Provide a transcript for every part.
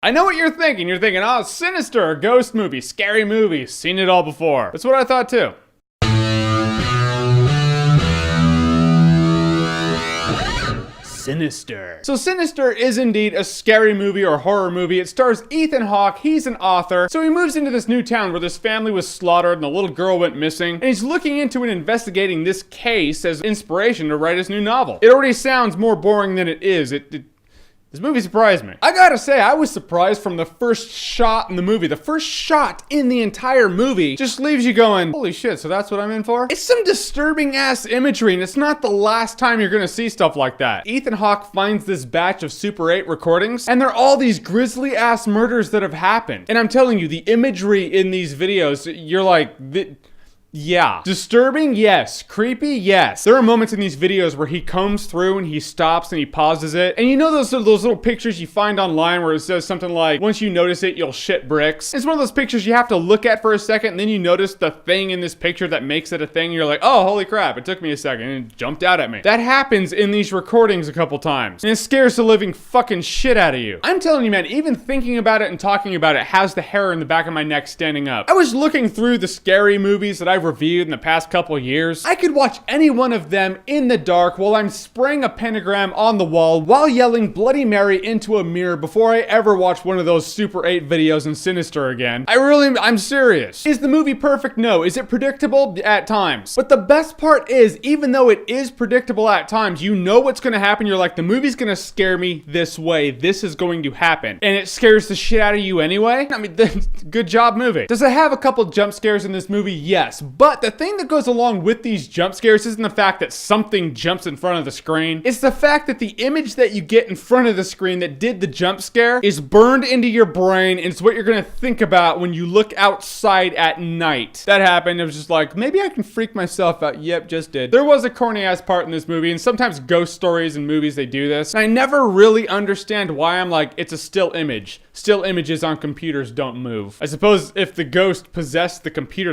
I know what you're thinking. You're thinking, oh, Sinister, a ghost movie, scary movie, seen it all before. That's what I thought too. Sinister. So Sinister is indeed a scary movie or horror movie. It stars Ethan Hawke. He's an author. So he moves into this new town where this family was slaughtered and a little girl went missing. And he's looking into and investigating this case as inspiration to write his new novel. It already sounds more boring than it is. This movie surprised me. I gotta say, I was surprised from the first shot in the movie. The first shot in the entire movie just leaves you going, holy shit, so that's what I'm in for? It's some disturbing ass imagery, and it's not the last time you're gonna see stuff like that. Ethan Hawke finds this batch of Super 8 recordings, and they're all these grisly ass murders that have happened. And I'm telling you, the imagery in these videos, you're like, yeah. Disturbing? Yes. Creepy? Yes. There are moments in these videos where he combs through and he stops and he pauses it. And you know those little pictures you find online where it says something like, once you notice it, you'll shit bricks? It's one of those pictures you have to look at for a second and then you notice the thing in this picture that makes it a thing. You're like, oh, holy crap, it took me a second and it jumped out at me. That happens in these recordings a couple times. And it scares the living fucking shit out of you. I'm telling you, man, even thinking about it and talking about it has the hair in the back of my neck standing up. I was looking through the scary movies that I've reviewed in the past couple years. I could watch any one of them in the dark while I'm spraying a pentagram on the wall while yelling Bloody Mary into a mirror before I ever watch one of those Super 8 videos in Sinister again. I'm serious. Is the movie perfect? No. Is it predictable? At times. But the best part is, even though it is predictable at times, you know what's gonna happen. You're like, the movie's gonna scare me this way. This is going to happen. And it scares the shit out of you anyway. I mean, good job, movie. Does it have a couple jump scares in this movie? Yes. But the thing that goes along with these jump scares isn't the fact that something jumps in front of the screen. It's the fact that the image that you get in front of the screen that did the jump scare is burned into your brain, and it's what you're gonna think about when you look outside at night. That happened. It was just like, maybe I can freak myself out. Yep, just did. There was a corny ass part in this movie, and sometimes ghost stories and movies, they do this. And I never really understand why I'm like, it's a still image. Still images on computers don't move. I suppose if the ghost possessed the computer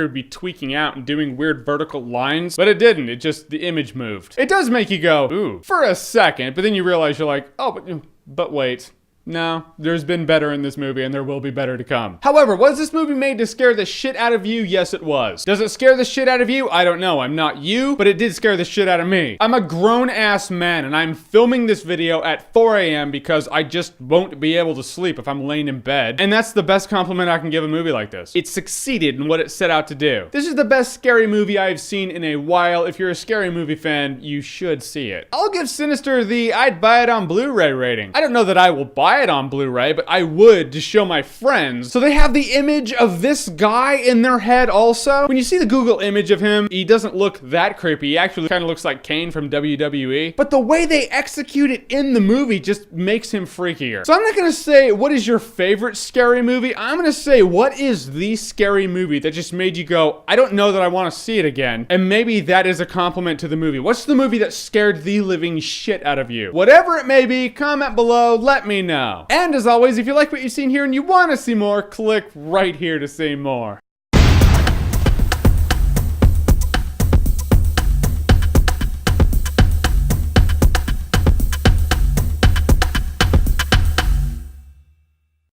would be tweaking out and doing weird vertical lines, but it didn't. It just, the image moved. It does make you go, ooh, for a second, but then you realize you're like, oh, but wait. No, there's been better in this movie and there will be better to come. However, was this movie made to scare the shit out of you? Yes, it was. Does it scare the shit out of you? I don't know. I'm not you, but it did scare the shit out of me. I'm a grown-ass man and I'm filming this video at 4 a.m. because I just won't be able to sleep if I'm laying in bed. And that's the best compliment I can give a movie like this. It succeeded in what it set out to do. This is the best scary movie I've seen in a while. If you're a scary movie fan, you should see it. I'll give Sinister the I'd buy it on Blu-ray rating. I don't know that I will buy it on Blu-ray, but I would to show my friends. So they have the image of this guy in their head also. When you see the Google image of him, he doesn't look that creepy. He actually kind of looks like Kane from WWE. But the way they execute it in the movie just makes him freakier. So I'm not gonna say, what is your favorite scary movie? I'm gonna say, what is the scary movie that just made you go, I don't know that I want to see it again. And maybe that is a compliment to the movie. What's the movie that scared the living shit out of you? Whatever it may be, comment below, let me know. And as always, if you like what you've seen here and you want to see more, click right here to see more.